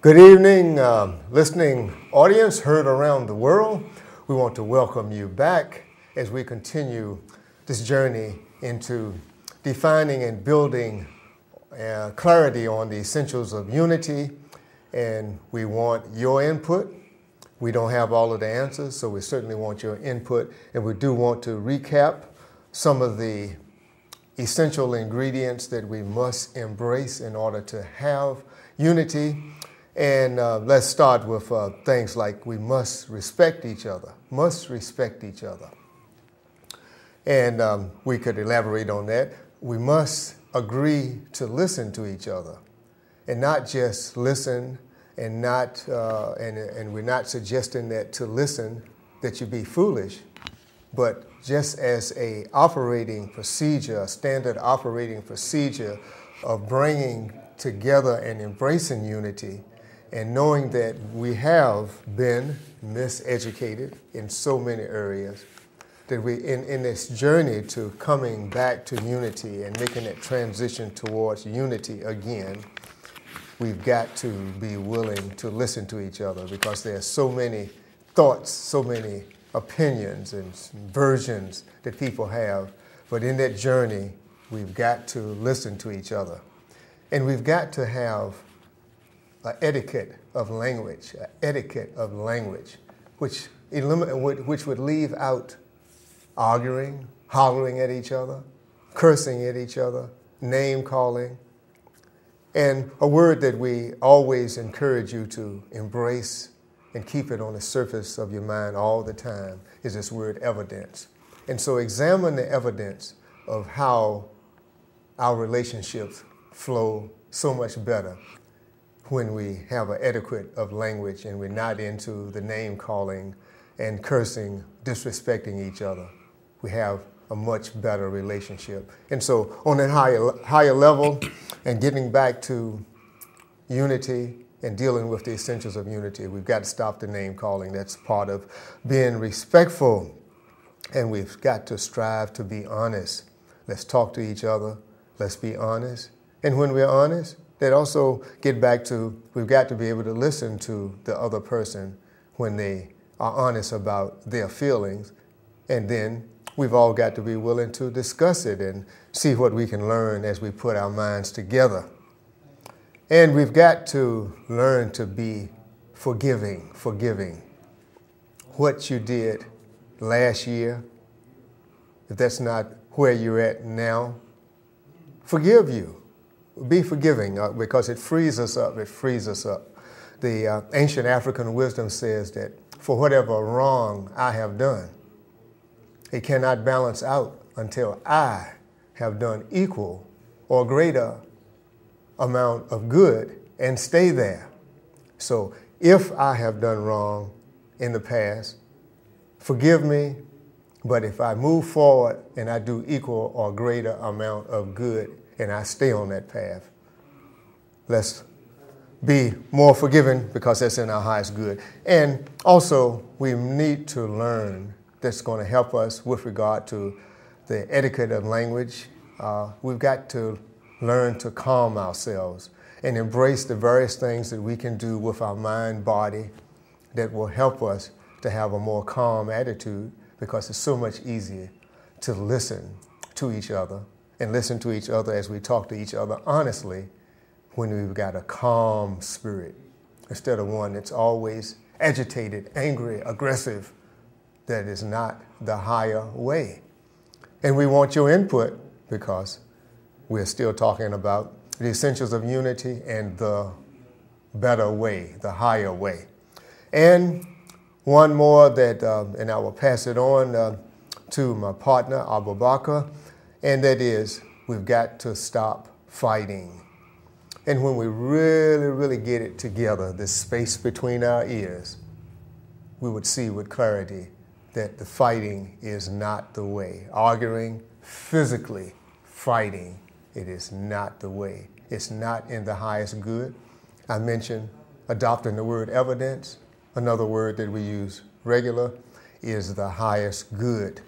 Good evening, listening audience heard around the world. We want to welcome you back as we continue this journey into defining and building clarity on the essentials of unity. And we want your input. We don't have all of the answers, so we certainly want your input. And we do want to recap some of the essential ingredients that we must embrace in order to have unity. And let's start with things like we must respect each other, And we could elaborate on that. We must agree to listen to each other and not just listen and not, and we're not suggesting that to listen that you be foolish, but just as a operating procedure, a standard operating procedure of bringing together and embracing unity, and knowing that we have been miseducated in so many areas, that we, in this journey to coming back to unity and making that transition towards unity again, we've got to be willing to listen to each other because there are so many thoughts, so many opinions and versions that people have. But in that journey, we've got to listen to each other. And we've got to have an etiquette of language, which would leave out arguing, hollering at each other, cursing at each other, name calling. And a word that we always encourage you to embrace and keep it on the surface of your mind all the time is this word evidence. And so examine the evidence of how our relationships flow so much better when we have an etiquette of language and we're not into the name calling and cursing, disrespecting each other. We have a much better relationship. And so on that higher level and getting back to unity and dealing with the essentials of unity, we've got to stop the name calling. That's part of being respectful. And we've got to strive to be honest. Let's talk to each other. Let's be honest. And when we're honest, that also get back to we've got to be able to listen to the other person when they are honest about their feelings. And then we've all got to be willing to discuss it and see what we can learn as we put our minds together. And we've got to learn to be forgiving. What you did last year, if that's not where you're at now, forgive you. Be forgiving because it frees us up. The ancient African wisdom says that for whatever wrong I have done, it cannot balance out until I have done equal or greater amount of good and stay there. So if I have done wrong in the past, forgive me. But if I move forward and I do equal or greater amount of good and I stay on that path, let's be more forgiving because that's in our highest good. And also, we need to learn that's going to help us with regard to the etiquette of language. We've got to learn to calm ourselves and embrace the various things that we can do with our mind, body, that will help us to have a more calm attitude because it's so much easier to listen to each other and listen to each other as we talk to each other honestly when we've got a calm spirit instead of one that's always agitated, angry, aggressive. That is not the higher way. And we want your input because we're still talking about the essentials of unity and the better way, the higher way. And one more that, and I will pass it on to my partner, Abubakr, and that is we've got to stop fighting. And when we really get it together, this space between our ears, we would see with clarity that the fighting is not the way. Arguing, physically fighting, it is not the way. It's not in the highest good. I mentioned adopting the word evidence. Another word that we use regular is the highest good.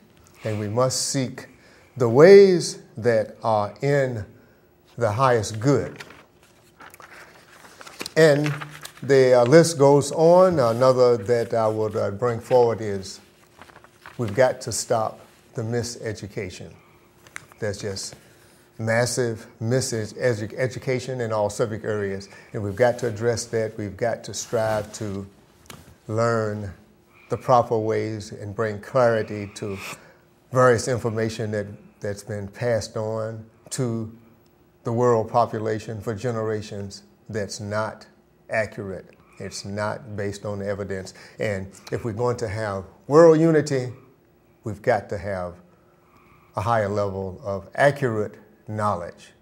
And we must seek the ways that are in the highest good. And the list goes on. Another that I would bring forward is we've got to stop the miseducation. There's just massive miseducation in all subject areas, and we've got to address that. We've got to strive to learn the proper ways and bring clarity to various information that's been passed on to the world population for generations that's not accurate. It's not based on evidence. And if we're going to have world unity, we've got to have a higher level of accurate knowledge.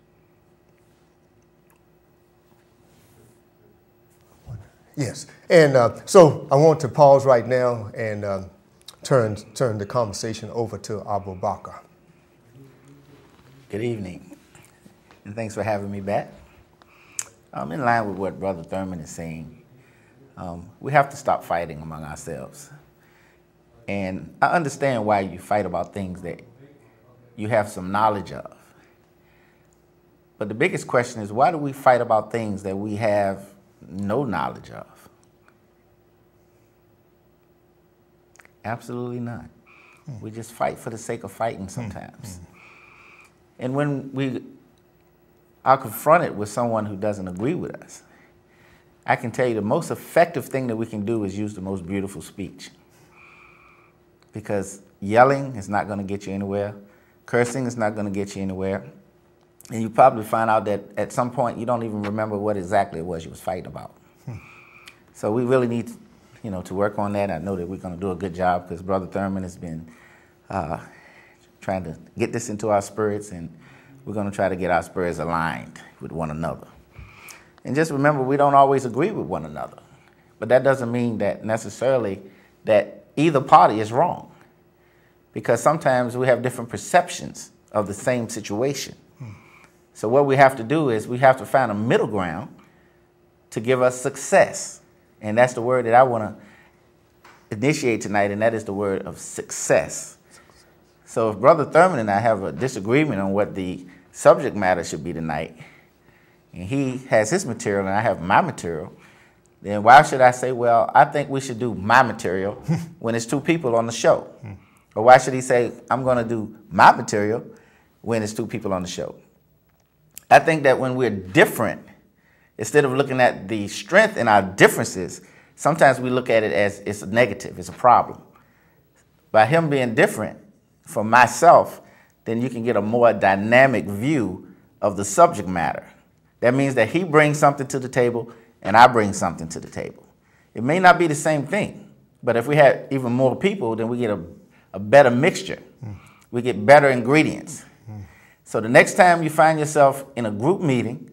Yes, and so I want to pause right now and turn the conversation over to Abubakr. Good evening, and thanks for having me back. In line with what Brother Thurman is saying, we have to stop fighting among ourselves. And I understand why you fight about things that you have some knowledge of. But the biggest question is, why do we fight about things that we have no knowledge of? Absolutely none. We just fight for the sake of fighting sometimes. And when we are confronted with someone who doesn't agree with us, I can tell you the most effective thing that we can do is use the most beautiful speech. Because yelling is not going to get you anywhere. Cursing is not going to get you anywhere. And you probably find out that at some point you don't even remember what exactly it was you was fighting about. So we really need to work on that. I know that we're going to do a good job because Brother Thurman has been trying to get this into our spirits, and we're going to try to get our spirits aligned with one another. And just remember, we don't always agree with one another. But that doesn't mean that necessarily that either party is wrong. Because sometimes we have different perceptions of the same situation. So what we have to do is we have to find a middle ground to give us success. And that's the word that I want to initiate tonight, and that is the word of success. So if Brother Thurman and I have a disagreement on what the subject matter should be tonight, and he has his material and I have my material, then why should I say, well, I think we should do my material when it's two people on the show? Or why should he say, I'm going to do my material when it's two people on the show? I think that when we're different, instead of looking at the strength in our differences, sometimes we look at it as it's a negative, it's a problem. By him being different from myself, then you can get a more dynamic view of the subject matter. That means that he brings something to the table and I bring something to the table. It may not be the same thing, but if we had even more people, then we get a better mixture. We get better ingredients. So the next time you find yourself in a group meeting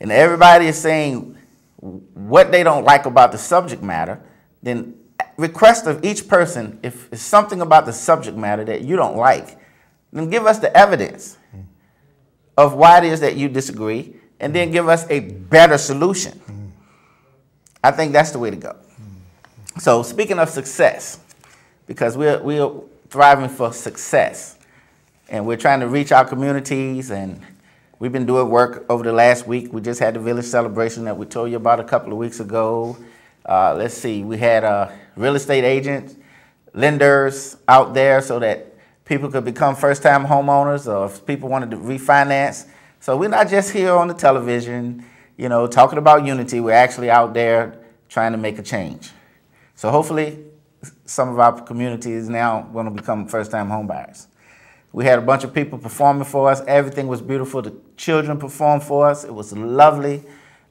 and everybody is saying what they don't like about the subject matter, then request of each person, if it's something about the subject matter that you don't like, then give us the evidence of why it is that you disagree, and then give us a better solution. I think that's the way to go. So speaking of success, because we're thriving for success, and we're trying to reach our communities, and we've been doing work over the last week. We just had the village celebration that we told you about a couple of weeks ago. Let's see, we had real estate agents, lenders out there so that people could become first-time homeowners, or if people wanted to refinance. So we're not just here on the television, talking about unity. We're actually out there trying to make a change. So hopefully some of our community is now going to become first-time homebuyers. We had a bunch of people performing for us. Everything was beautiful. The children performed for us. It was lovely.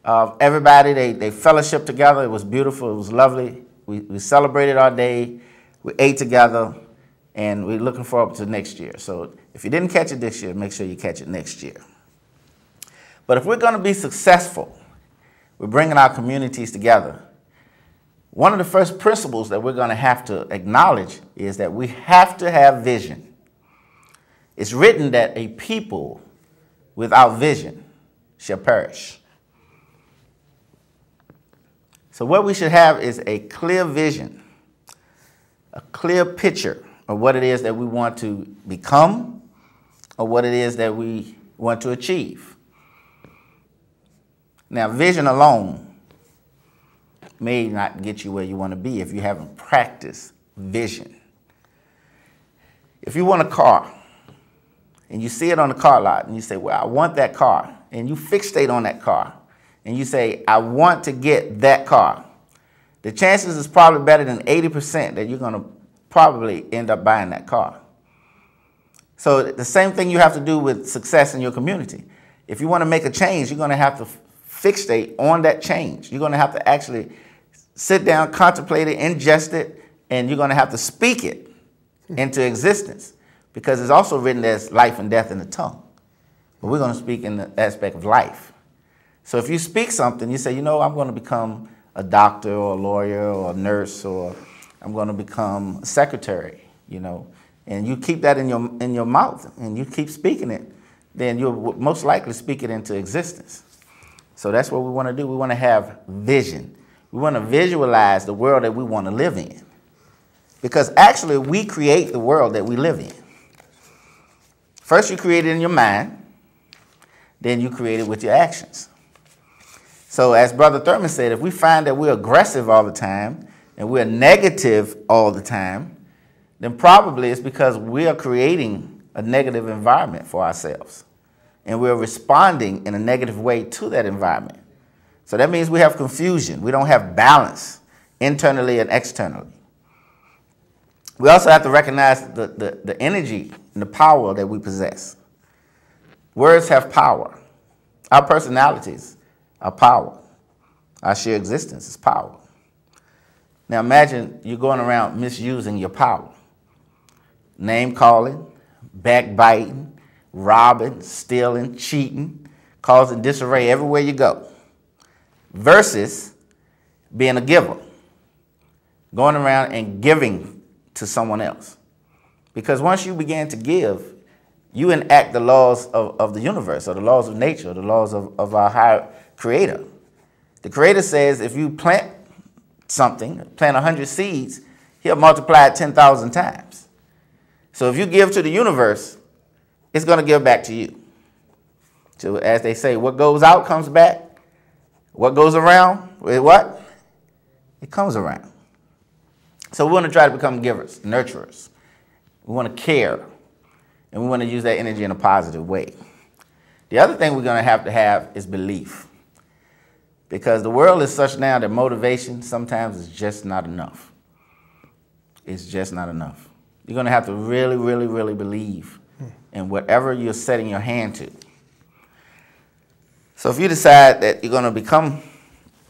Everybody, they fellowshiped together. It was beautiful. It was lovely. We celebrated our day. We ate together. And we're looking forward to next year. So if you didn't catch it this year, make sure you catch it next year. But if we're going to be successful, we're bringing our communities together. One of the first principles that we're going to have to acknowledge is that we have to have vision. It's written that a people without vision shall perish. So what we should have is a clear vision, a clear picture of what it is that we want to become or what it is that we want to achieve. Now, vision alone may not get you where you want to be if you haven't practiced vision. If you want a car and you see it on the car lot and you say, well, I want that car, and you fixate on that car and you say, I want to get that car, the chances is probably better than 80% that you're going to probably end up buying that car. So the same thing you have to do with success in your community. If you want to make a change, you're going to have to fixate on that change. You're going to have to actually sit down, contemplate it, ingest it, and you're going to have to speak it into existence, because it's also written there's life and death in the tongue. But we're going to speak in the aspect of life. So if you speak something, you say, you know, I'm going to become a doctor or a lawyer or a nurse, or I'm going to become a secretary, you know, and you keep that in your mouth and you keep speaking it, then you'll most likely speak it into existence. So that's what we want to do. We want to have vision. We want to visualize the world that we want to live in. Because actually, we create the world that we live in. First, you create it in your mind. Then you create it with your actions. So as Brother Thurman said, if we find that we're aggressive all the time and we're negative all the time, then probably it's because we are creating a negative environment for ourselves. And we're responding in a negative way to that environment. So that means we have confusion. We don't have balance internally and externally. We also have to recognize the energy and the power that we possess. Words have power. Our personalities are power. Our sheer existence is power. Now imagine you're going around misusing your power. Name calling, backbiting, robbing, stealing, cheating, causing disarray everywhere you go. Versus being a giver. Going around and giving to someone else. Because once you begin to give, you enact the laws of the universe, or the laws of nature, or the laws of our higher creator. The creator says if you plant something, plant 100 seeds, he'll multiply it 10,000 times. So if you give to the universe, it's going to give back to you. So as they say, what goes out comes back. What goes around, what? It comes around. So we want to try to become givers, nurturers. We want to care. And we want to use that energy in a positive way. The other thing we're going to have is belief. Because the world is such now that motivation sometimes is just not enough. It's just not enough. You're going to have to really, really, really believe in whatever you're setting your hand to. So if you decide that you're going to become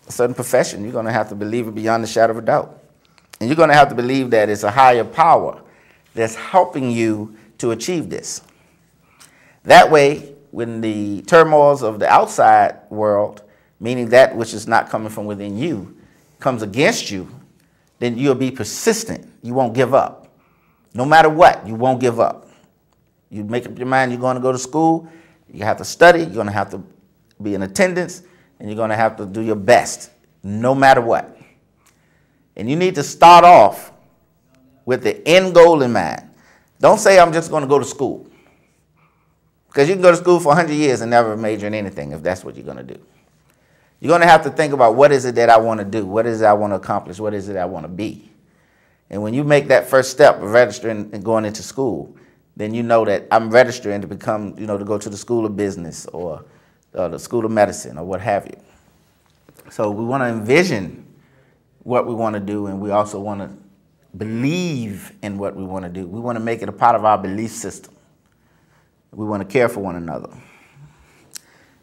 a certain profession, you're going to have to believe it beyond the shadow of a doubt. And you're going to have to believe that it's a higher power that's helping you to achieve this. That way, when the turmoils of the outside world, meaning that which is not coming from within you, comes against you, then you'll be persistent. You won't give up. No matter what, you won't give up. You make up your mind you're going to go to school, you have to study, you're going to have to be in attendance, and you're going to have to do your best, no matter what. And you need to start off with the end goal in mind. Don't say, I'm just going to go to school. Because you can go to school for 100 years and never major in anything if that's what you're going to do. You're going to have to think about, what is it that I want to do? What is it I want to accomplish? What is it I want to be? And when you make that first step of registering and going into school, then you know that I'm registering to become, to go to the School of Business or the School of Medicine or what have you. So we want to envision what we want to do, and we also want to believe in what we want to do. We want to make it a part of our belief system. We want to care for one another.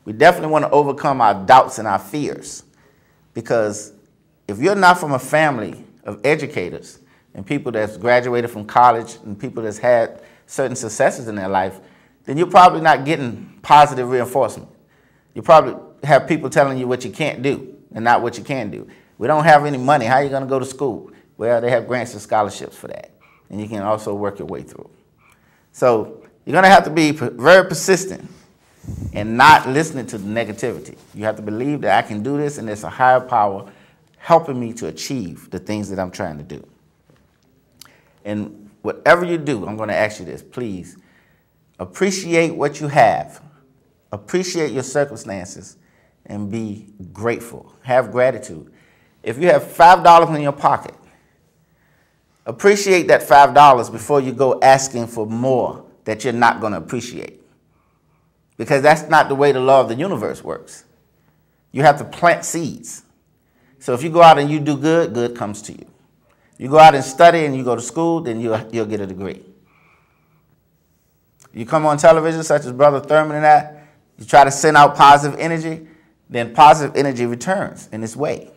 We definitely want to overcome our doubts and our fears, because if you're not from a family of educators and people that's graduated from college and people that's had certain successes in their life, then you're probably not getting positive reinforcement. You probably have people telling you what you can't do and not what you can do. We don't have any money. How are you going to go to school? Well, they have grants and scholarships for that. And you can also work your way through. So you're going to have to be very persistent and not listening to the negativity. You have to believe that I can do this, and there's a higher power helping me to achieve the things that I'm trying to do. And whatever you do, I'm going to ask you this, please appreciate what you have. Appreciate your circumstances and be grateful. Have gratitude. If you have $5 in your pocket, appreciate that $5 before you go asking for more that you're not going to appreciate. Because that's not the way the law of the universe works. You have to plant seeds. So if you go out and you do good, good comes to you. You go out and study and you go to school, then you'll get a degree. You come on television, such as Brother Thurman and that, you try to send out positive energy, then positive energy returns in this way.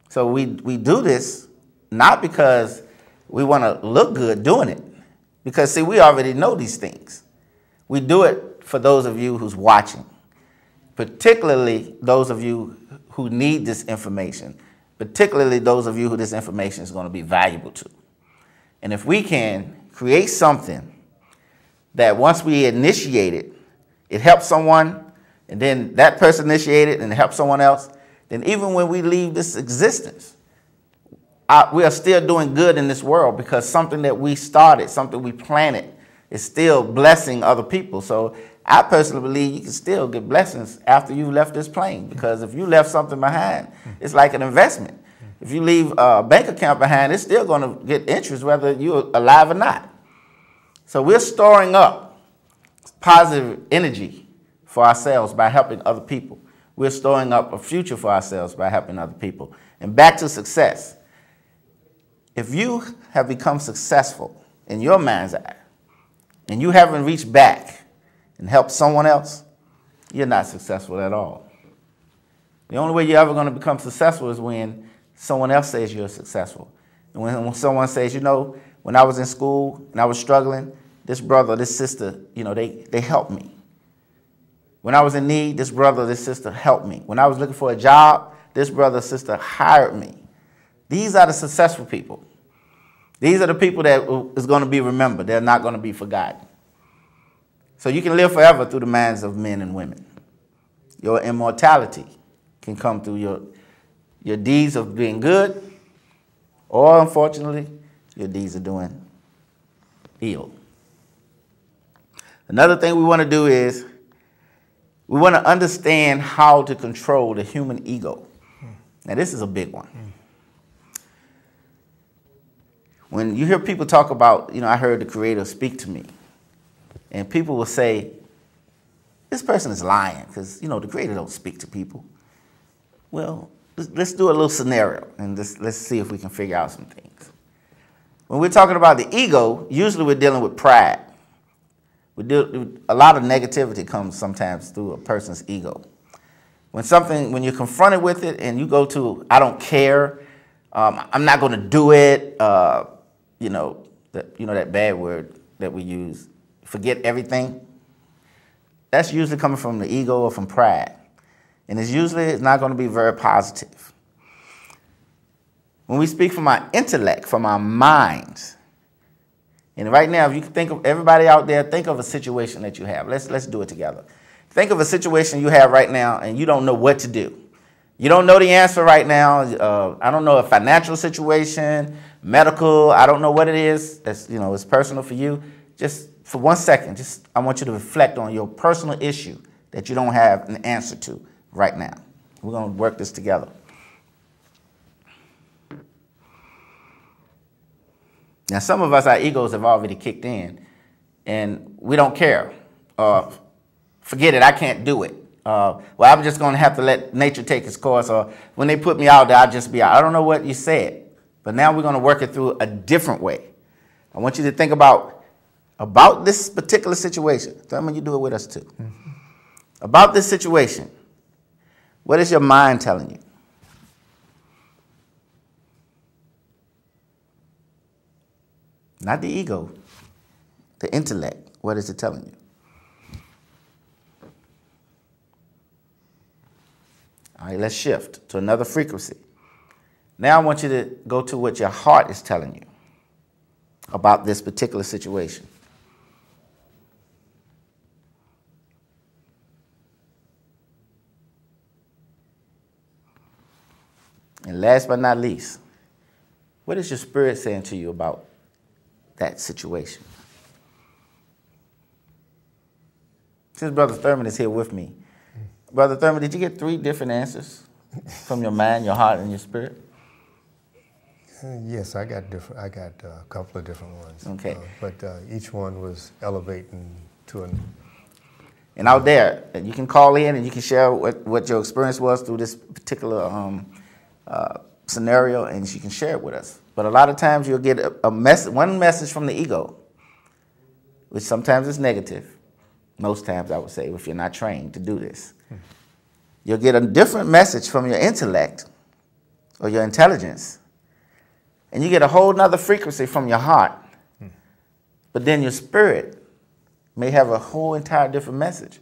So we do this not because we want to look good doing it. Because, see, we already know these things. We do it for those of you who's watching, particularly those of you who need this information, particularly those of you who this information is going to be valuable to. And if we can create something that once we initiate it, it helps someone, and then that person initiated and it helps someone else, then even when we leave this existence, we are still doing good in this world because something that we started, something we planted, is still blessing other people. So I personally believe you can still get blessings after you left this plane, because if you left something behind, it's like an investment. If you leave a bank account behind, it's still going to get interest whether you're alive or not. So we're storing up positive energy for ourselves by helping other people. We're storing up a future for ourselves by helping other people. And back to success. If you have become successful in your mind's eye and you haven't reached back and helped someone else, you're not successful at all. The only way you're ever going to become successful is when someone else says you're successful. And when someone says, you know, when I was in school and I was struggling, this brother, this sister, you know, they helped me. When I was in need, this brother, this sister helped me. When I was looking for a job, this brother, sister hired me. These are the successful people. These are the people that is going to be remembered. They're not going to be forgotten. So you can live forever through the minds of men and women. Your immortality can come through your deeds of being good, or unfortunately, your deeds of doing ill. Another thing we want to do is we want to understand how to control the human ego. Now, this is a big one. When you hear people talk about, you know, I heard the Creator speak to me, and people will say, this person is lying because, you know, the Creator don't speak to people. Well, let's do a little scenario, and let's see if we can figure out some things. When we're talking about the ego, usually we're dealing with pride. A lot of negativity comes sometimes through a person's ego. When you're confronted with it and you go to, I don't care, I'm not going to do it, that bad word that we use, forget everything, that's usually coming from the ego or from pride. And it's not going to be very positive. When we speak from our intellect, from our minds, and right now, if you think of everybody out there, think of a situation that you have. Let's do it together. Think of a situation you have right now and you don't know what to do. You don't know the answer right now. I don't know, a financial situation, medical, I don't know what it is. That's, you know, it's personal for you. Just for 1 second, I want you to reflect on your personal issue that you don't have an answer to right now. We're going to work this together. Now, some of us, our egos have already kicked in, and we don't care. Forget it, I can't do it. Well, I'm just going to have to let nature take its course, or when they put me out there, I'll just be out. I don't know what you said, but now we're going to work it through a different way. I want you to think about this particular situation. Thurman, you do it with us too. Mm-hmm. About this situation, what is your mind telling you? Not the ego, the intellect. What is it telling you? All right, let's shift to another frequency. Now I want you to go to what your heart is telling you about this particular situation. And last but not least, what is your spirit saying to you about that situation? Since Brother Thurman is here with me, Brother Thurman, did you get 3 different answers? from your mind, your heart, and your spirit? Yes, I got a couple of different ones. Okay. But each one was elevating to an. And out there, you can call in and you can share what your experience was through this particular scenario, and you can share it with us. But a lot of times you'll get one message from the ego, which sometimes is negative. Most times, I would say, if you're not trained to do this. You'll get a different message from your intellect or your intelligence. And you get a whole nother frequency from your heart. But then your spirit may have a whole entire different message.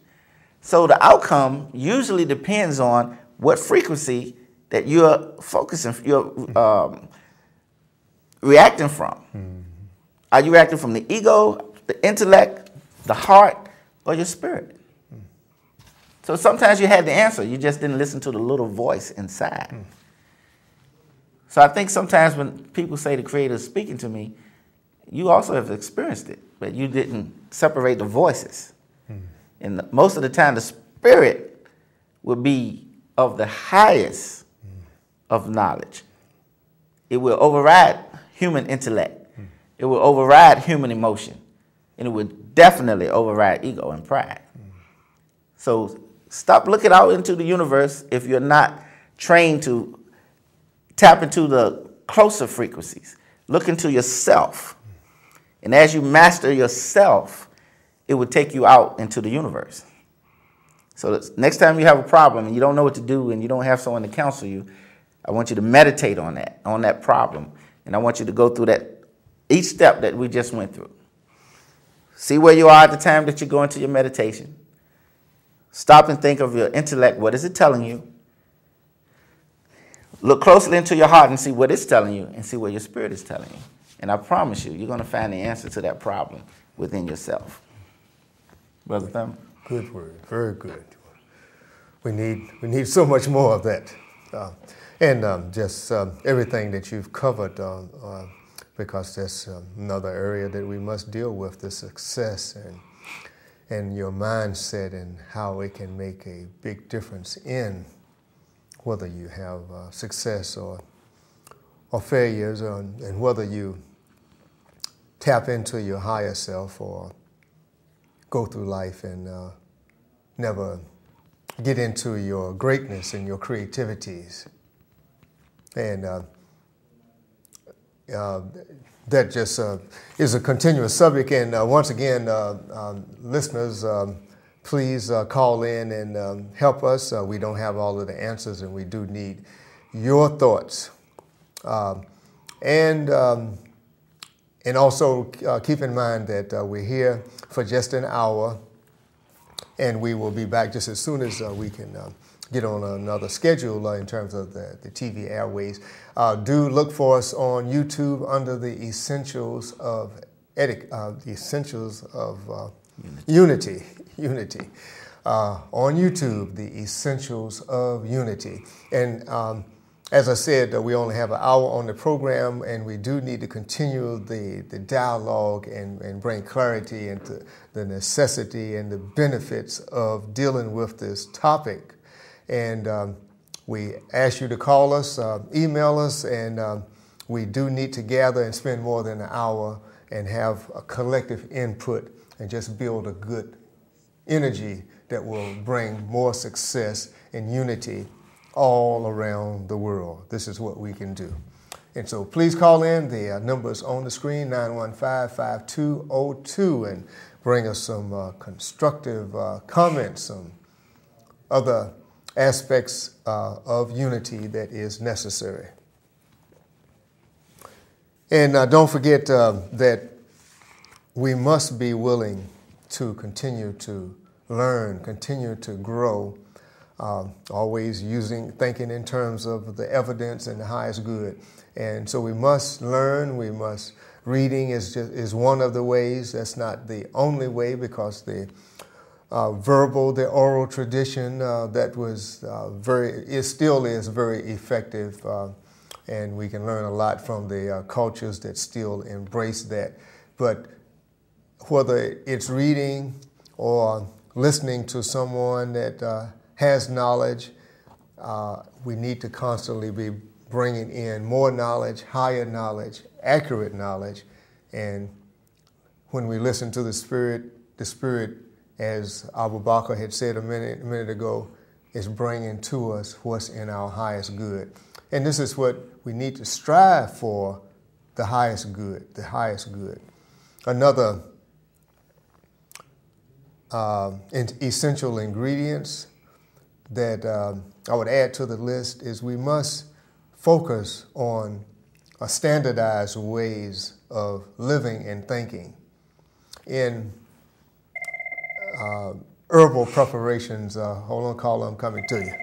So the outcome usually depends on what frequency that you're focusing, you're reacting from. Are you reacting from the ego, the intellect, the heart, or your spirit? So sometimes you had the answer, you just didn't listen to the little voice inside. So I think sometimes when people say the Creator is speaking to me, you also have experienced it, but you didn't separate the voices. And most of the time, the spirit will be of the highest of knowledge. It will override human intellect. It will override human emotion. And it will definitely override ego and pride. So stop looking out into the universe if you're not trained to tap into the closer frequencies. Look into yourself. And as you master yourself, it will take you out into the universe. So next time you have a problem and you don't know what to do and you don't have someone to counsel you, I want you to meditate on that problem. And I want you to go through each step that we just went through. See where you are at the time that you go into your meditation. Stop and think of your intellect. What is it telling you? Look closely into your heart and see what it's telling you and see what your spirit is telling you. And I promise you, you're going to find the answer to that problem within yourself. Brother Thurman? Good word. Very good. We need so much more of that. Just everything that you've covered, because that's another area that we must deal with, the success and your mindset and how it can make a big difference in whether you have success or failures, and whether you tap into your higher self or go through life and never get into your greatness and your creativities. And that just is a continuous subject. And once again, listeners, please call in and help us. We don't have all of the answers, and we do need your thoughts. And also keep in mind that we're here for just an hour, and we will be back just as soon as we can get on another schedule in terms of the TV airways. Do look for us on YouTube under the Essentials of Unity. On YouTube, the Essentials of Unity. And as I said, we only have an hour on the program, and we do need to continue the dialogue and bring clarity into the necessity and the benefits of dealing with this topic. And we ask you to call us, email us, and we do need to gather and spend more than an hour and have a collective input and just build a good energy that will bring more success and unity all around the world. This is what we can do. And so please call in. The number is on the screen, 915-5202, and bring us some constructive comments, some other aspects of unity that is necessary. And don't forget that we must be willing to continue to learn, continue to grow, always thinking in terms of the evidence and the highest good. And so we must learn, reading is one of the ways. That's not the only way, because the the oral tradition that was still is very effective, and we can learn a lot from the cultures that still embrace that. But whether it's reading or listening to someone that has knowledge, we need to constantly be bringing in more knowledge, higher knowledge, accurate knowledge. And when we listen to the Spirit, as Abubakr had said a minute ago, is bringing to us what's in our highest good. And this is what we need to strive for, the highest good, the highest good. Another essential ingredients that I would add to the list is we must focus on standardized ways of living and thinking. In herbal preparations, hold on, caller, I'm coming to you.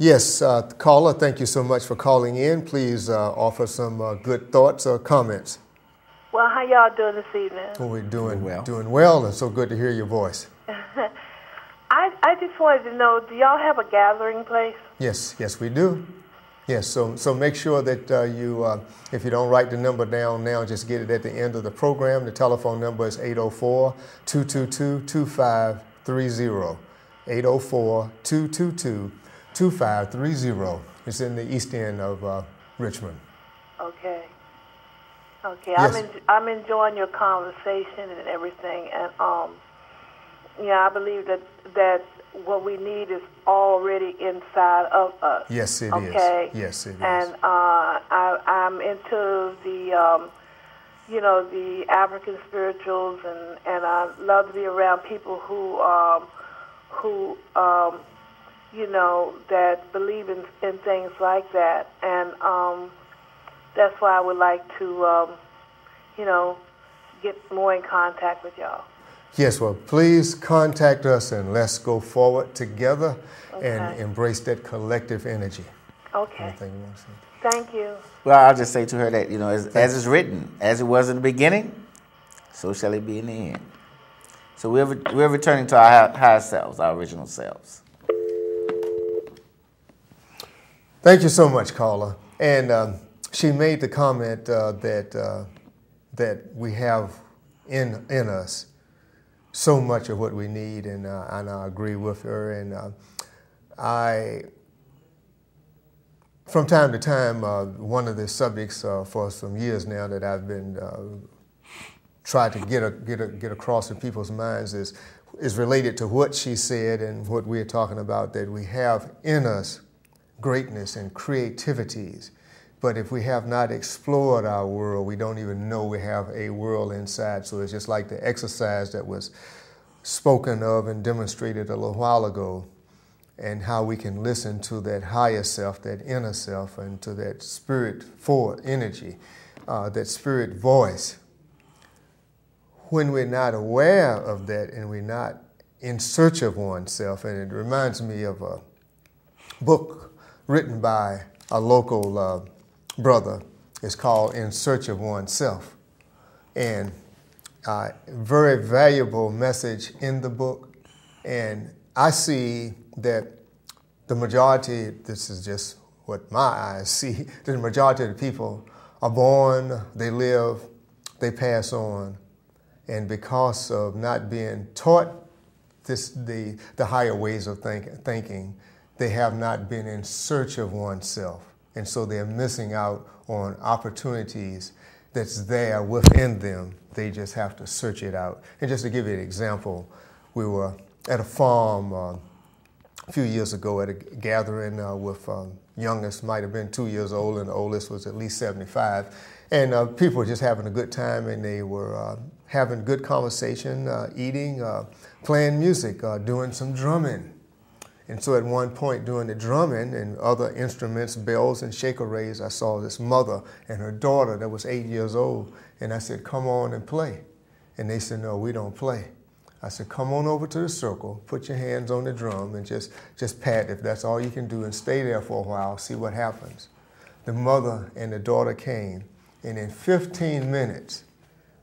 Yes, caller, thank you so much for calling in. Please offer some good thoughts or comments. Well, how y'all doing this evening? Well, we're doing well, and so good to hear your voice. I just wanted to know, do y'all have a gathering place? Yes, we do. Yes, so make sure that you, if you don't write the number down now, just get it at the end of the program. The telephone number is 804-222-2530. 804-222-2530. It's in the east end of Richmond. Okay. Yes. I'm enjoying your conversation and everything, and I believe that what we need is already inside of us. Yes, it is. Yes, it is. And I'm into the the African spirituals, and I love to be around people who that believe in things like that, and that's why I would like to get more in contact with y'all. Yes, well, please contact us and let's go forward together and embrace that collective energy. Okay. Anything you want to say? Thank you. Well, I'll just say to her that, as it's written, as it was in the beginning, so shall it be in the end. So we're returning to our higher selves, our original selves. Thank you so much, caller. And she made the comment that we have in us so much of what we need, and I agree with her. And from time to time, one of the subjects for some years now that I've been trying to get across in people's minds is related to what she said and what we're talking about, that we have in us greatness and creativities. But if we have not explored our world, we don't even know we have a world inside. So it's just like the exercise that was spoken of and demonstrated a little while ago, and how we can listen to that higher self, that inner self, and to that spirit forward energy, that spirit voice. When we're not aware of that and we're not in search of oneself, and it reminds me of a book written by a local brother. It's called In Search of Oneself. And very valuable message in the book. And I see that the majority, this is just what my eyes see, the majority of the people are born, they live, they pass on. And because of not being taught the higher ways of thinking, they have not been in search of oneself. And so they're missing out on opportunities that's there within them. They just have to search it out. And just to give you an example, we were at a farm a few years ago at a gathering with youngest might have been 2 years old, and the oldest was at least 75. And people were just having a good time, and they were having good conversation, eating, playing music, doing some drumming. And so at one point during the drumming and other instruments, bells and shaker rays, I saw this mother and her daughter that was 8 years old. And I said, come on and play. And they said, no, we don't play. I said, come on over to the circle, put your hands on the drum, and just pat if that's all you can do, and stay there for a while, see what happens. The mother and the daughter came, and in 15 minutes,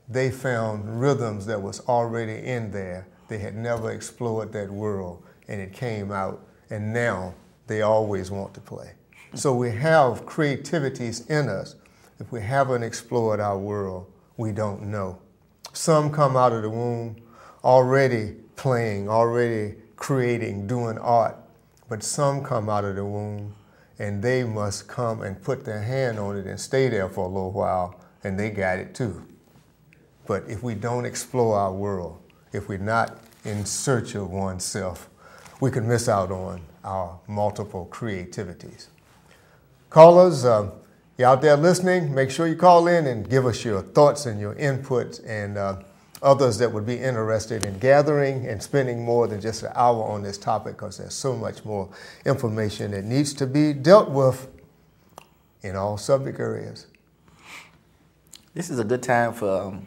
they found rhythms that was already in there. They had never explored that world. And it came out, and now they always want to play. So we have creativities in us. If we haven't explored our world, we don't know. Some come out of the womb already playing, already creating, doing art. But some come out of the womb and they must come and put their hand on it and stay there for a little while, and they got it too. But if we don't explore our world, if we're not in search of oneself, we can miss out on our multiple creativities. Callers, you're out there listening, make sure you call in and give us your thoughts and your inputs, and others that would be interested in gathering and spending more than just an hour on this topic, because there's so much more information that needs to be dealt with in all subject areas. This is a good time for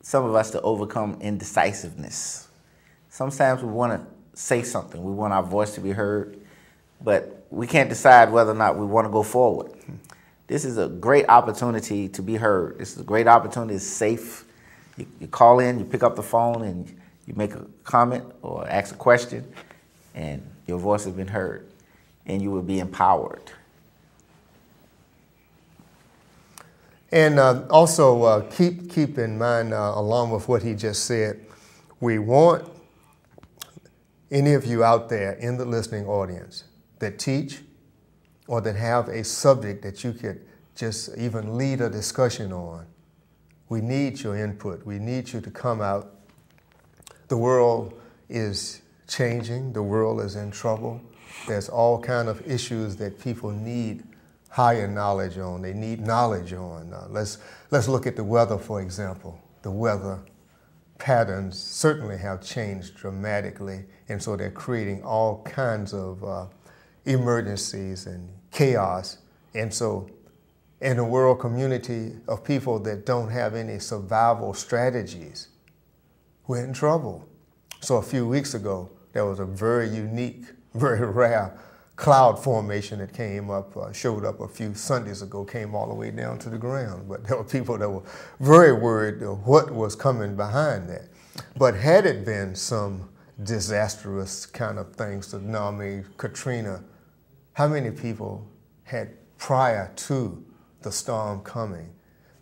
some of us to overcome indecisiveness. Sometimes we want to say something, we want our voice to be heard, but we can't decide whether or not we want to go forward. This is a great opportunity to be heard. This is a great opportunity. It's safe. You call in, you pick up the phone, and you make a comment or ask a question, and your voice has been heard, and you will be empowered. And also keep in mind, along with what he just said, we want any of you out there in the listening audience that teach or that have a subject that you could just even lead a discussion on. We need your input. We need you to come out. The world is changing. The world is in trouble. There's all kinds of issues that people need higher knowledge on. They need knowledge on. Let's look at the weather, for example. The weather patterns certainly have changed dramatically, and so they're creating all kinds of emergencies and chaos. And so in a world community of people that don't have any survival strategies, we're in trouble. So a few weeks ago, there was a very unique, very rare cloud formation that came up, showed up a few Sundays ago, came all the way down to the ground. But there were people that were very worried of what was coming behind that. But had it been some disastrous kind of things, tsunami, Katrina, how many people had, prior to the storm coming,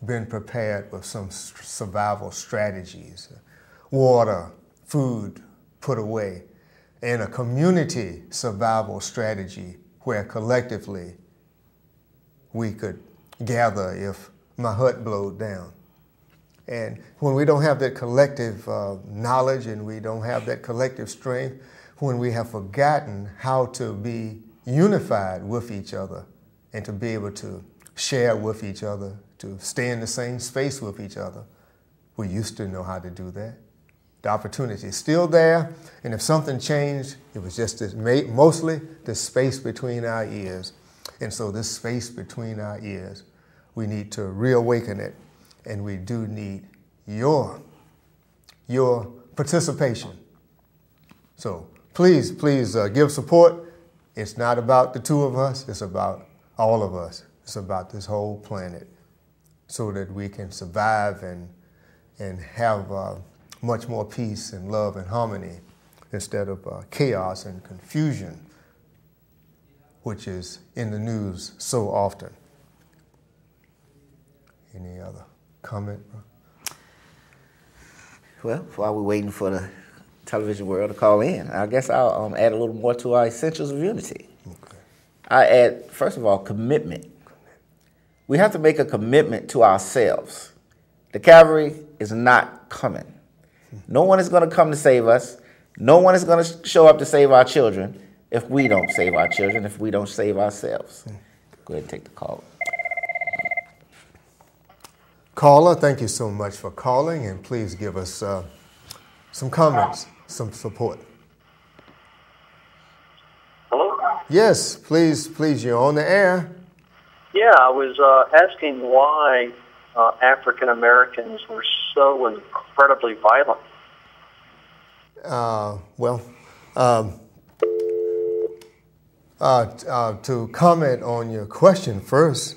been prepared with some survival strategies? Water, food put away, and a community survival strategy where collectively we could gather if my hut blowed down. And when we don't have that collective knowledge and we don't have that collective strength, when we have forgotten how to be unified with each other and to be able to share with each other, to stay in the same space with each other, we used to know how to do that. The opportunity is still there, and if something changed, it was just mostly the space between our ears. And so this space between our ears, we need to reawaken it, and we do need your participation. So please give support. It's not about the two of us, it's about all of us. It's about this whole planet so that we can survive and have much more peace and love and harmony instead of chaos and confusion, which is in the news so often. Any other comment? Well, while we're waiting for the television world to call in, I guess I'll add a little more to our essentials of unity. Okay. I add, first of all, commitment. We have to make a commitment to ourselves. The cavalry is not coming. No one is going to come to save us. No one is going to show up to save our children if we don't save our children, if we don't save ourselves. Go ahead and take the call. Caller, thank you so much for calling, and please give us some comments, some support. Hello? Yes, please, you're on the air. Yeah, I was asking why African Americans were so incredibly violent. To comment on your question first,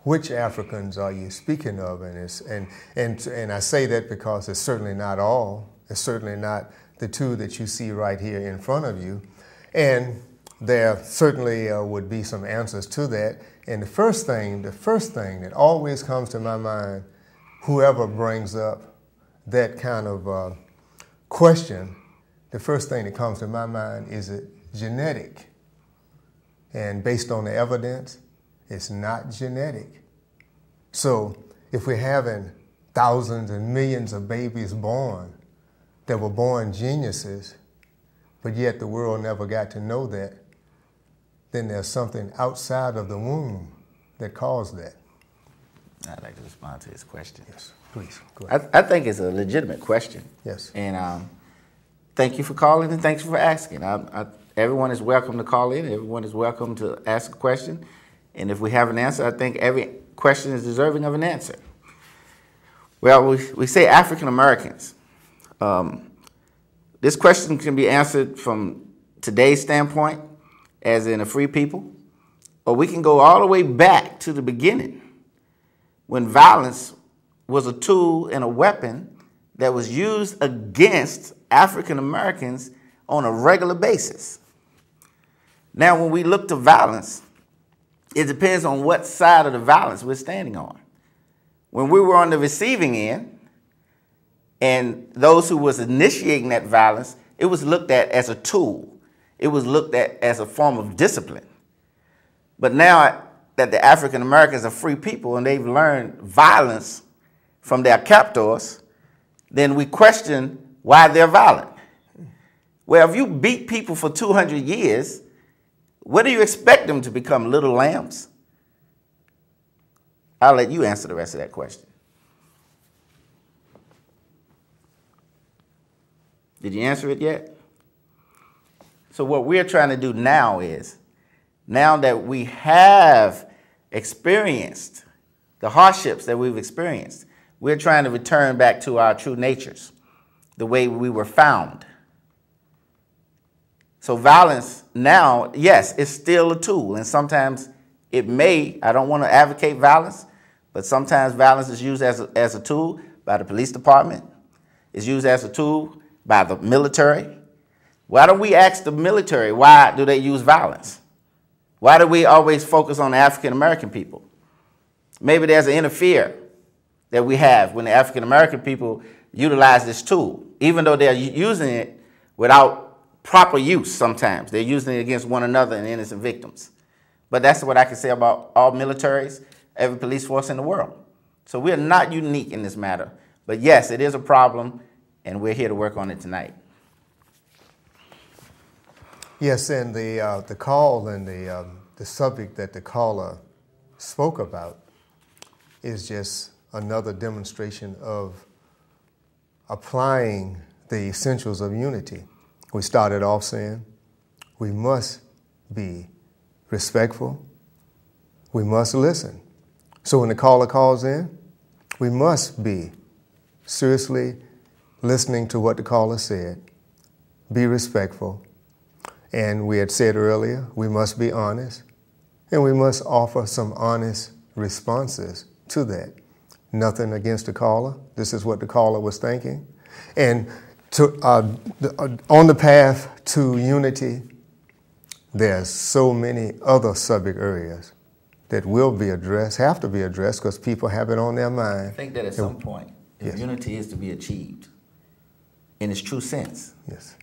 which Africans are you speaking of? And I say that because it's certainly not all. It's certainly not the two that you see right here in front of you. And there certainly would be some answers to that. And the first thing that always comes to my mind whoever brings up that kind of question, the first thing that comes to my mind is it genetic? And based on the evidence, it's not genetic. So if we're having thousands and millions of babies born that were born geniuses, but yet the world never got to know that, then there's something outside of the womb that caused that. I'd like to respond to his question. Yes, please, go ahead. I think it's a legitimate question. Yes. And thank you for calling and thanks for asking. Everyone is welcome to call in. Everyone is welcome to ask a question. And if we have an answer, I think every question is deserving of an answer. Well, we say African Americans. This question can be answered from today's standpoint, as in a free people, or we can go all the way back to the beginning, when violence was a tool and a weapon that was used against African Americans on a regular basis. Now, when we look to violence, it depends on what side of the violence we're standing on. When we were on the receiving end, and those who was initiating that violence, it was looked at as a tool. It was looked at as a form of discipline. But now that the African Americans are free people and they've learned violence from their captors, then we question why they're violent. Well, if you beat people for 200 years, what do you expect them to become, little lambs? I'll let you answer the rest of that question. Did you answer it yet? So what we're trying to do now is, now that we have experienced the hardships that we've experienced, we're trying to return back to our true natures, the way we were found. So violence now, yes, it's still a tool, and sometimes it may, I don't want to advocate violence, but sometimes violence is used as a tool by the police department. It's used as a tool by the military. Why don't we ask the military, why do they use violence? Why do we always focus on the African American people? Maybe there's an inner fear that we have when the African American people utilize this tool, even though they're using it without proper use sometimes. They're using it against one another and innocent victims. But that's what I can say about all militaries, every police force in the world. So we're not unique in this matter. But yes, it is a problem, and we're here to work on it tonight. Yes, and the call and the subject that the caller spoke about is just another demonstration of applying the essentials of unity. We started off saying we must be respectful. We must listen. So when the caller calls in, we must be seriously listening to what the caller said, be respectful. And we had said earlier, we must be honest, and we must offer some honest responses to that. Nothing against the caller. This is what the caller was thinking. And on the path to unity, there's so many other subject areas that will be addressed, have to be addressed, because people have it on their mind. I think that at some point, if yes. unity is to be achieved in its true sense, yes.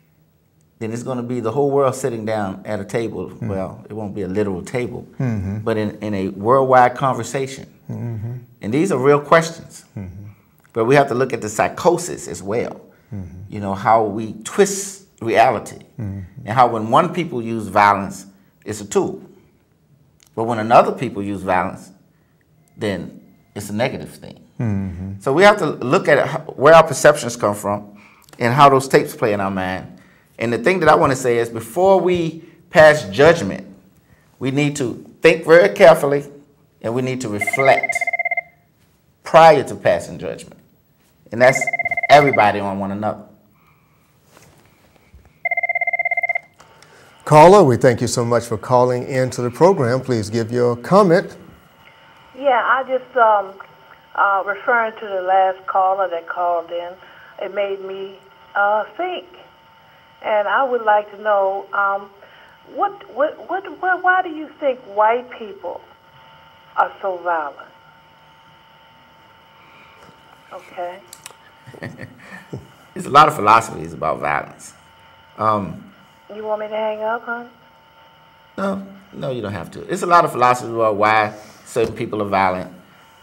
then it's going to be the whole world sitting down at a table. Mm-hmm. Well, it won't be a literal table, mm-hmm. but in a worldwide conversation. Mm-hmm. And these are real questions. Mm-hmm. But we have to look at the psychosis as well. Mm-hmm. You know, how we twist reality. Mm-hmm. And how when one people use violence, it's a tool. But when another people use violence, then it's a negative thing. Mm-hmm. So we have to look at where our perceptions come from and how those tapes play in our mind. And the thing that I want to say is, before we pass judgment, we need to think very carefully and we need to reflect prior to passing judgment. And that's everybody on one another. Caller, we thank you so much for calling into the program. Please give your comment. Yeah, I just referring to the last caller that called in, it made me think. And I would like to know, why do you think white people are so violent? Okay. There's a lot of philosophies about violence. You want me to hang up, hon? No, you don't have to. There's a lot of philosophies about why certain people are violent.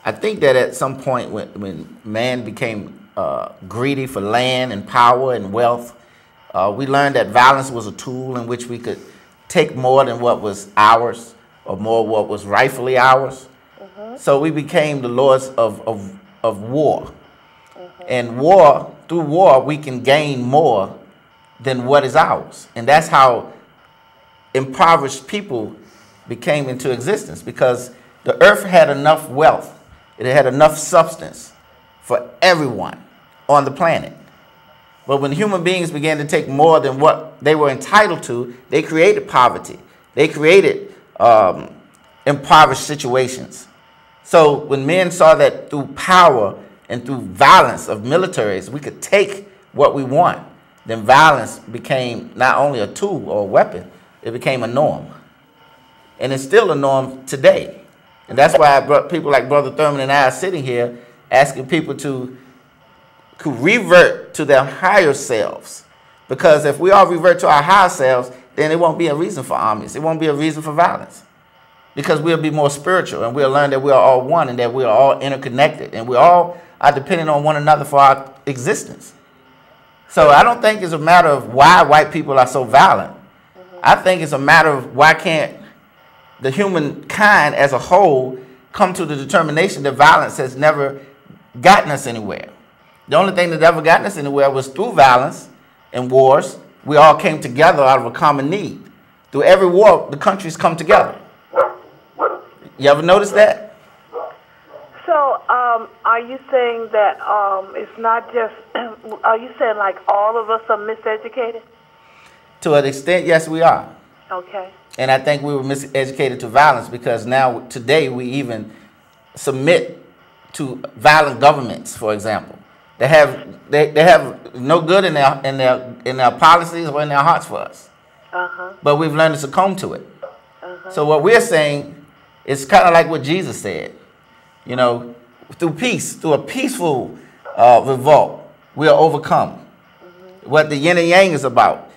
I think that at some point when man became greedy for land and power and wealth, we learned that violence was a tool in which we could take more than what was ours or more what was rightfully ours. So we became the lords of war. And through war, we can gain more than what is ours. And that's how impoverished people became into existence, because the earth had enough wealth, it had enough substance for everyone on the planet. But when human beings began to take more than what they were entitled to, they created poverty. They created impoverished situations. So when men saw that through power and through violence of militaries, we could take what we want, then violence became not only a tool or a weapon, it became a norm. And it's still a norm today. And that's why people like Brother Thurman and I are sitting here asking people to revert to their higher selves. Because if we all revert to our higher selves, then it won't be a reason for armies. It won't be a reason for violence. Because we'll be more spiritual, and we'll learn that we are all one and that we are all interconnected. And we all are dependent on one another for our existence. So I don't think it's a matter of why white people are so violent. I think it's a matter of why can't the humankind as a whole come to the determination that violence has never gotten us anywhere. The only thing that ever gotten us anywhere was through violence and wars. We all came together out of a common need. Through every war, the countries come together. You ever notice that? So, are you saying that it's not just, are you saying like all of us are miseducated? To an extent, yes, we are. Okay. And I think we were miseducated to violence because now, today, we even submit to violent governments, for example. They have no good in their policies or in their hearts for us. But we've learned to succumb to it. So what we're saying is kind of like what Jesus said. You know, through peace, through a peaceful revolt, we are overcome. What the yin and yang is about.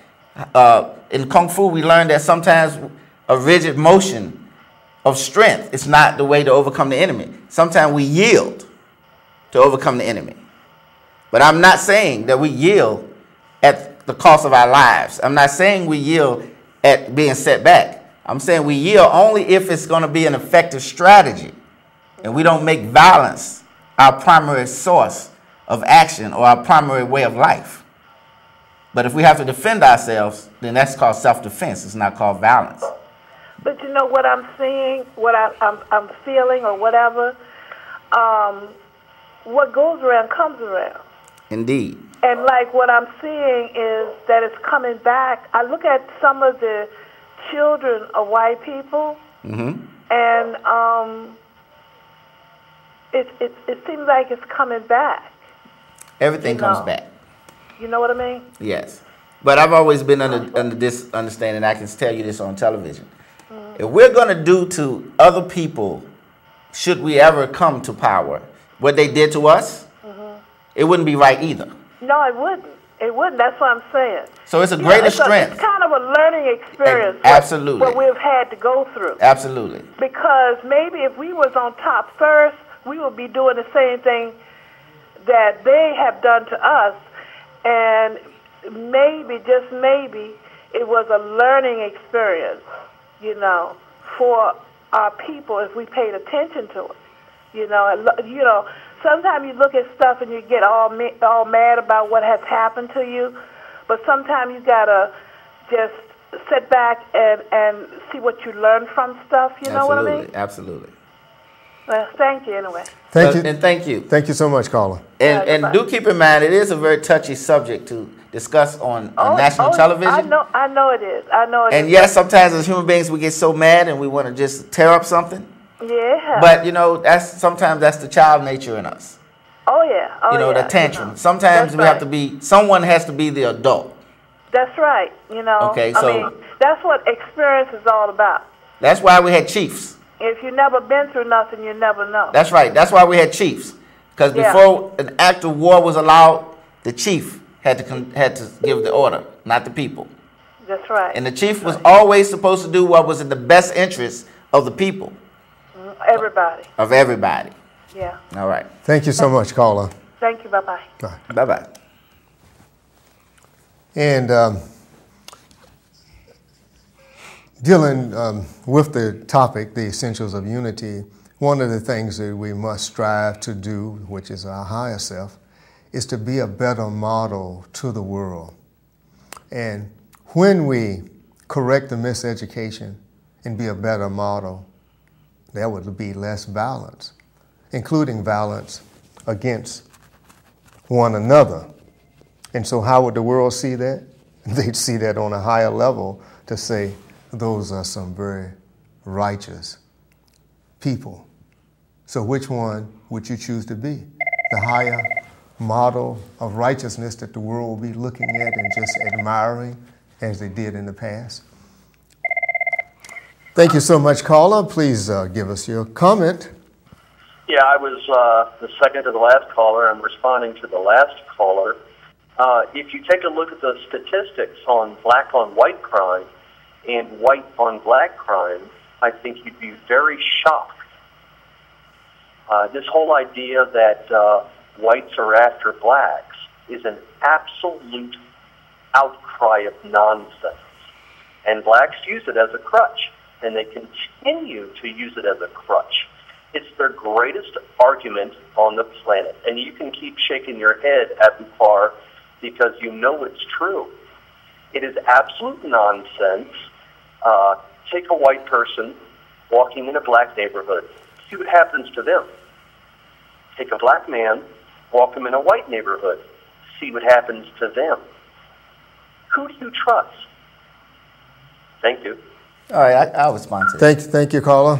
In Kung Fu, we learned that sometimes a rigid motion of strength is not the way to overcome the enemy. Sometimes we yield to overcome the enemy. But I'm not saying that we yield at the cost of our lives. I'm not saying we yield at being set back. I'm saying we yield only if it's going to be an effective strategy. And we don't make violence our primary source of action or our primary way of life. But if we have to defend ourselves, then that's called self-defense. It's not called violence. But you know what I'm seeing, what I'm feeling or whatever, what goes around comes around. Indeed. And like what I'm seeing is that it's coming back. I look at some of the children of white people, and it seems like it's coming back. Everything comes back. You know what I mean? Yes. But I've always been under this understanding, I can tell you this on television. If we're going to do to other people, should we ever come to power, what they did to us, it wouldn't be right either. No, it wouldn't. It wouldn't. That's what I'm saying. So it's a greater strength. It's kind of a learning experience. Absolutely. What we've had to go through. Absolutely. Because maybe if we was on top first, we would be doing the same thing that they have done to us. And maybe, just maybe, it was a learning experience, you know, for our people if we paid attention to it. You know, sometimes you look at stuff and you get all mad about what has happened to you, but sometimes you gotta just sit back and see what you learn from stuff. You know what I mean? Absolutely. Well, thank you anyway. Thank you. And thank you. Thank you so much, caller. And do keep in mind, it is a very touchy subject to discuss on national television. I know it is. And yes, sometimes as human beings we get so mad and we want to just tear up something. Yeah. But you know, sometimes that's the child nature in us. Oh yeah. Oh, you know, yeah. the tantrum. Sometimes we have to be. Someone has to be the adult. That's right. You know. Okay. So I mean, that's what experience is all about. That's why we had chiefs. If you never been through nothing, you never know. That's right. That's why we had chiefs. Because before an act of war was allowed, the chief had to give the order, not the people. That's right. And the chief was always supposed to do what was in the best interest of the people. Everybody. Of everybody. Yeah. All right. Thank you so much, caller. Thank you. Bye-bye. Bye. Bye-bye. And dealing with the topic, the essentials of unity, one of the things that we must strive to do, which is our higher self, is to be a better model to the world. And when we correct the miseducation and be a better model, there would be less violence, including violence against one another. And so how would the world see that? They'd see that on a higher level to say, those are some very righteous people. So which one would you choose to be? The higher model of righteousness that the world will be looking at and just admiring as they did in the past? Thank you so much, caller. Please give us your comment. Yeah, I was the second to the last caller. I'm responding to the last caller. If you take a look at the statistics on black on white crime and white on black crime, I think you'd be very shocked. This whole idea that whites are after blacks is an absolute outcry of nonsense. And blacks use it as a crutch, and they continue to use it as a crutch. It's their greatest argument on the planet. And you can keep shaking your head, Abubakr, because you know it's true. It is absolute nonsense. Take a white person walking in a black neighborhood. See what happens to them. Take a black man, walk him in a white neighborhood. See what happens to them. Who do you trust? Thank you. All right, I'll respond to that. Thank you, caller.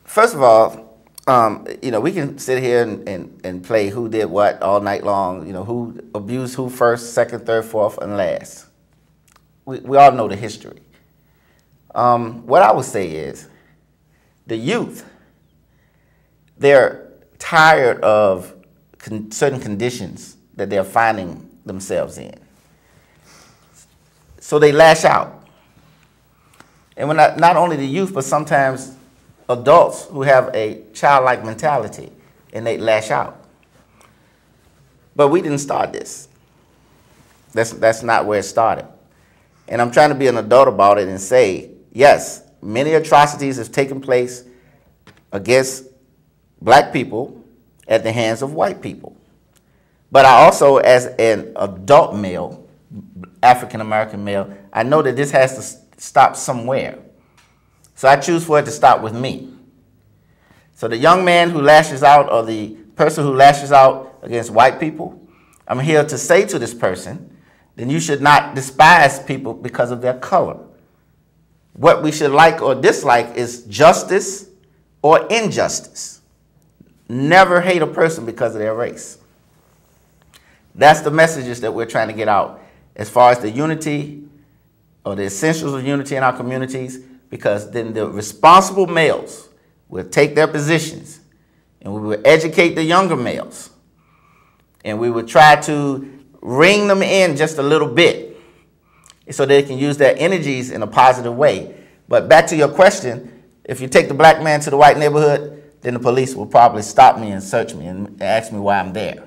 First of all, we can sit here and play who did what all night long, who abused who first, second, third, fourth, and last. We all know the history. What I would say is the youth, they're tired of certain conditions that they're finding themselves in. So they lash out. And when not only the youth, but sometimes adults who have a childlike mentality, and they lash out. But we didn't start this. That's not where it started. And I'm trying to be an adult about it and say, yes, many atrocities have taken place against black people at the hands of white people. But I also, as an adult male, African-American male, I know that this has to stop somewhere. So I choose for it to stop with me. So the young man who lashes out, or the person who lashes out against white people, I'm here to say to this person, then you should not despise people because of their color. What we should like or dislike is justice or injustice. Never hate a person because of their race. That's the messages that we're trying to get out as far as the unity or the essentials of unity in our communities, because then the responsible males will take their positions and we will educate the younger males and we will try to ring them in just a little bit so they can use their energies in a positive way. But back to your question, if you take the black man to the white neighborhood, then the police will probably stop me and search me and ask me why I'm there.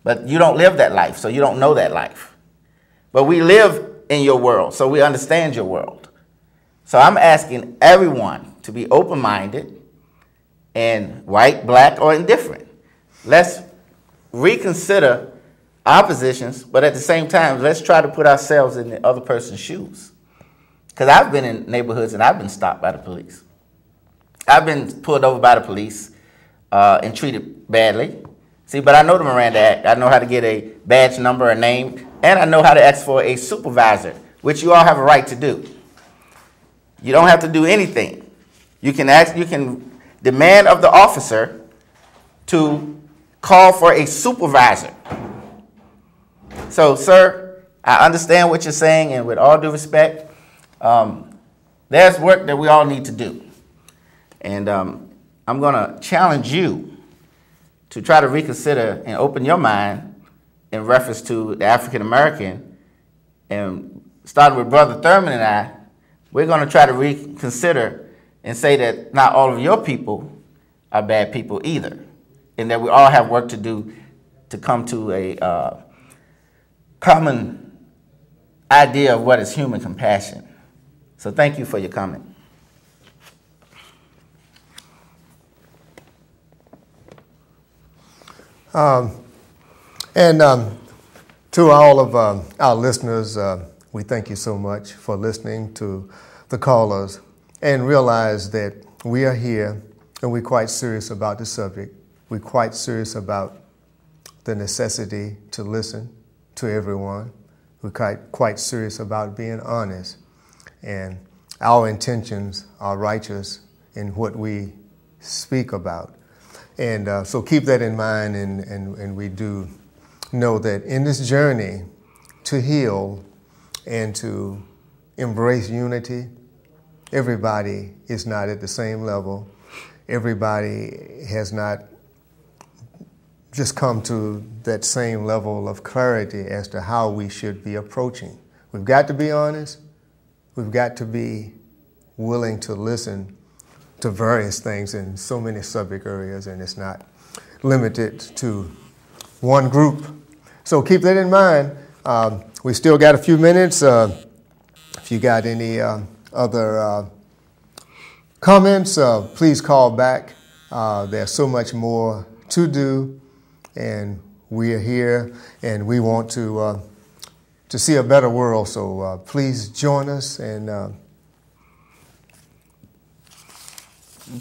But you don't live that life, so you don't know that life. But we live in your world, so we understand your world. So I'm asking everyone to be open-minded and white, black, or indifferent. Let's reconsider our positions, but at the same time, let's try to put ourselves in the other person's shoes. Because I've been in neighborhoods and I've been stopped by the police. I've been pulled over by the police and treated badly. See, but I know the Miranda Act. I know how to get a badge number, a name, and I know how to ask for a supervisor, which you all have a right to do. You don't have to do anything. You can demand of the officer to call for a supervisor. So, sir, I understand what you're saying, and with all due respect, there's work that we all need to do. And I'm going to challenge you to try to reconsider and open your mind in reference to the African American. And starting with Brother Thurman and I, we're going to try to reconsider and say that not all of your people are bad people either, and that we all have work to do to come to a common idea of what is human compassion. So thank you for your comment. To all of our listeners, we thank you so much for listening to the callers, and realize that we are here and we're quite serious about the subject. We're quite serious about the necessity to listen to everyone. We're quite serious about being honest, and our intentions are righteous in what we speak about. And so keep that in mind, and we do know that in this journey to heal and to embrace unity, everybody is not at the same level. Everybody has not just come to that same level of clarity as to how we should be approaching. We've got to be honest. We've got to be willing to listen to various things in so many subject areas, and it's not limited to one group. So keep that in mind. We still got a few minutes. If you got any other comments, please call back. There's so much more to do, and we are here, and we want to see a better world. So please join us. And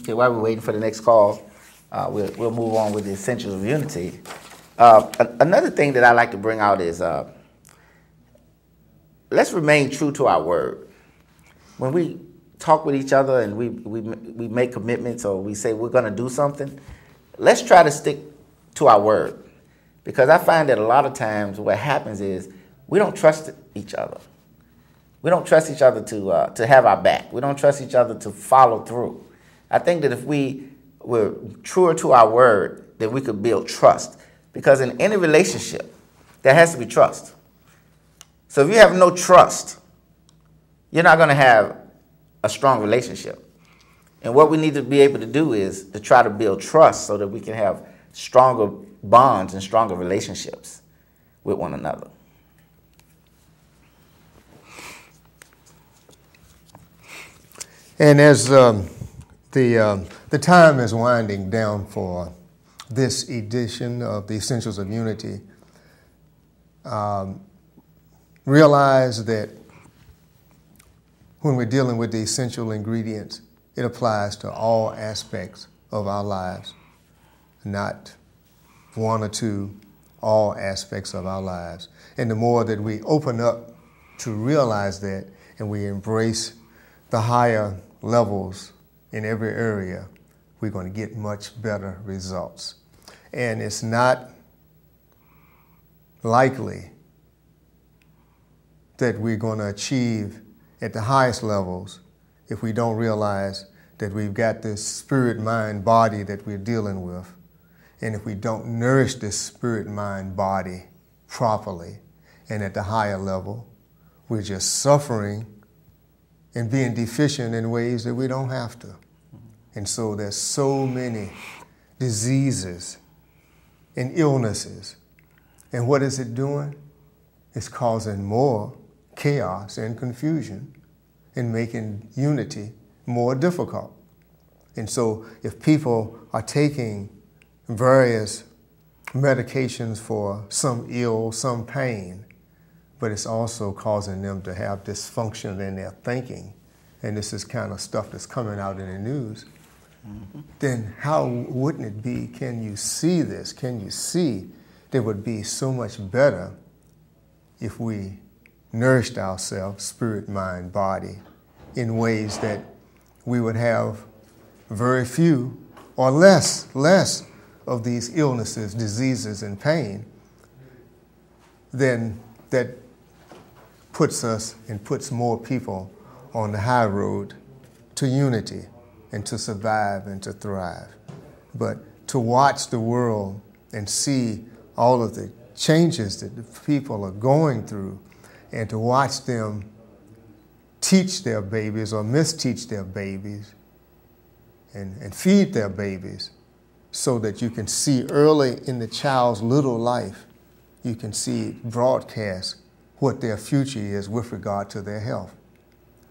okay, while we're waiting for the next call, we'll move on with the essentials of unity. Another thing that I like to bring out is let's remain true to our word. When we talk with each other and we make commitments, or we say we're going to do something, let's try to stick to our word. Because I find that a lot of times what happens is we don't trust each other. We don't trust each other to have our back. We don't trust each other to follow through. I think that if we were truer to our word, then we could build trust. Because in any relationship, there has to be trust. So if you have no trust, you're not going to have a strong relationship. And what we need to be able to do is to try to build trust so that we can have stronger bonds and stronger relationships with one another. And as the time is winding down for this edition of the Essentials of Unity, realize that when we're dealing with the essential ingredients, it applies to all aspects of our lives, not one or two, all aspects of our lives. And the more that we open up to realize that, and we embrace the higher levels in every area, we're going to get much better results. And it's not likely that we're going to achieve at the highest levels if we don't realize that we've got this spirit, mind, body that we're dealing with. And if we don't nourish this spirit, mind, body properly and at the higher level, we're just suffering and being deficient in ways that we don't have to. And so there's so many diseases and illnesses. And what is it doing? It's causing more chaos and confusion and making unity more difficult. And so if people are taking various medications for some ill, some pain, but it's also causing them to have dysfunction in their thinking, and this is kind of stuff that's coming out in the news, then how wouldn't it be, can you see this? Can you see that it would be so much better if we nourished ourselves, spirit, mind, body, in ways that we would have very few or less of these illnesses, diseases, and pain, then that puts us and puts more people on the high road to unity and to survive and to thrive. But to watch the world and see all of the changes that the people are going through, and to watch them teach their babies or misteach their babies and feed their babies, so that you can see early in the child's little life, you can see broadcast what their future is with regard to their health.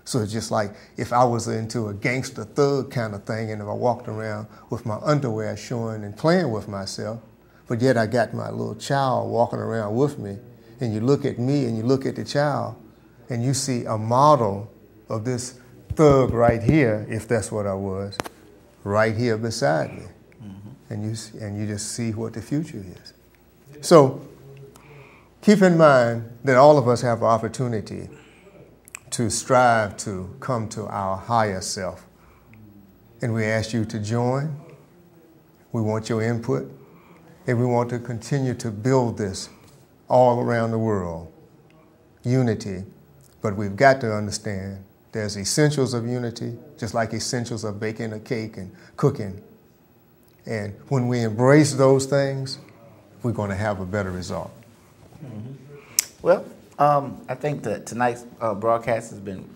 So it's just like if I was into a gangster thug kind of thing, and if I walked around with my underwear showing and playing with myself, but yet I got my little child walking around with me, and you look at me and you look at the child, and you see a model of this thug right here, if that's what I was, right here beside me. Mm-hmm. And you just see what the future is. So keep in mind that all of us have an opportunity to strive to come to our higher self. And we ask you to join. We want your input. And we want to continue to build this all around the world. Unity. But we've got to understand there's essentials of unity, just like essentials of baking a cake and cooking. And when we embrace those things, we're going to have a better result. Mm-hmm. Well, I think that tonight's broadcast has been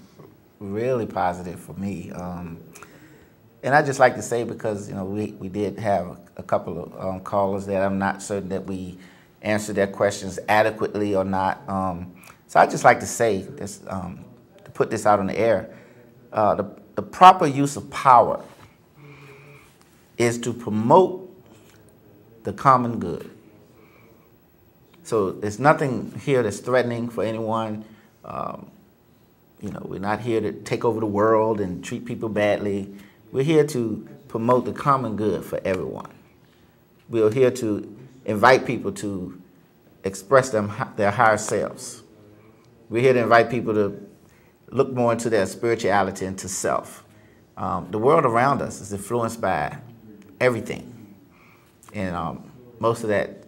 really positive for me. And I just like to say, because we did have a couple of callers that I'm not certain that we answered their questions adequately or not. So I just like to say this, to put this out on the air, the proper use of power is to promote the common good. So there's nothing here that's threatening for anyone. We're not here to take over the world and treat people badly. We're here to promote the common good for everyone. We're here to invite people to express their higher selves. We're here to invite people to look more into their spirituality and to self. The world around us is influenced by everything. And most of that,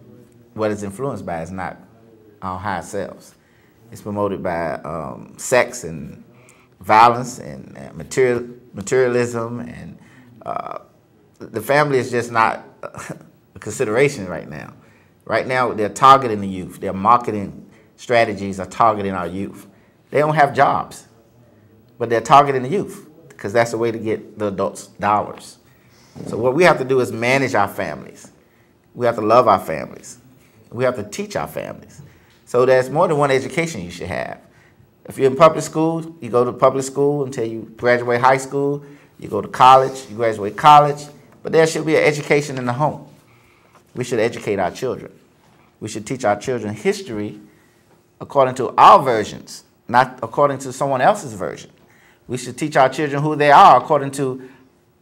what it's influenced by, is not our higher selves. It's promoted by sex and violence and materialism, and the family is just not a consideration right now. Right now, they're targeting the youth. Their marketing strategies are targeting our youth. They don't have jobs, but they're targeting the youth because that's the way to get the adults' dollars. So what we have to do is manage our families. We have to love our families. We have to teach our families. So there's more than one education you should have. If you're in public school, you go to public school until you graduate high school. You go to college, you graduate college. But there should be an education in the home. We should educate our children. We should teach our children history according to our versions, not according to someone else's version. We should teach our children who they are according to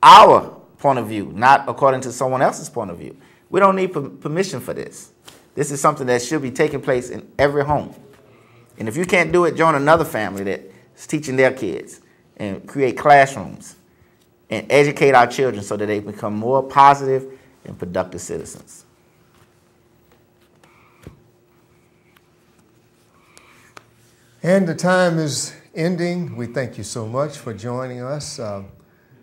our point of view, not according to someone else's point of view. We don't need permission for this. This is something that should be taking place in every home. And if you can't do it, join another family that's teaching their kids, and create classrooms and educate our children so that they become more positive and productive citizens. And the time is ending. We thank you so much for joining us.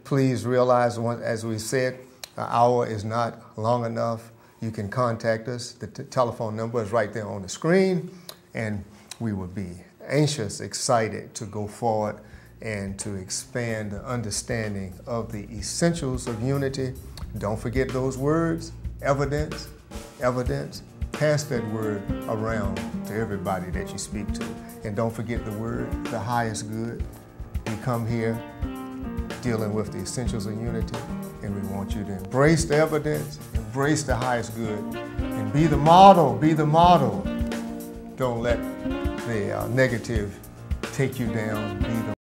Please realize, as we said, an hour is not long enough. You can contact us. The telephone number is right there on the screen, and we will be anxious, excited to go forward and to expand the understanding of the essentials of unity. Don't forget those words, evidence, evidence. Pass that word around to everybody that you speak to. And don't forget the word, the highest good. We come here dealing with the essentials of unity, and we want you to embrace the evidence, embrace the highest good, and be the model, be the model. Don't let the negative take you down, be the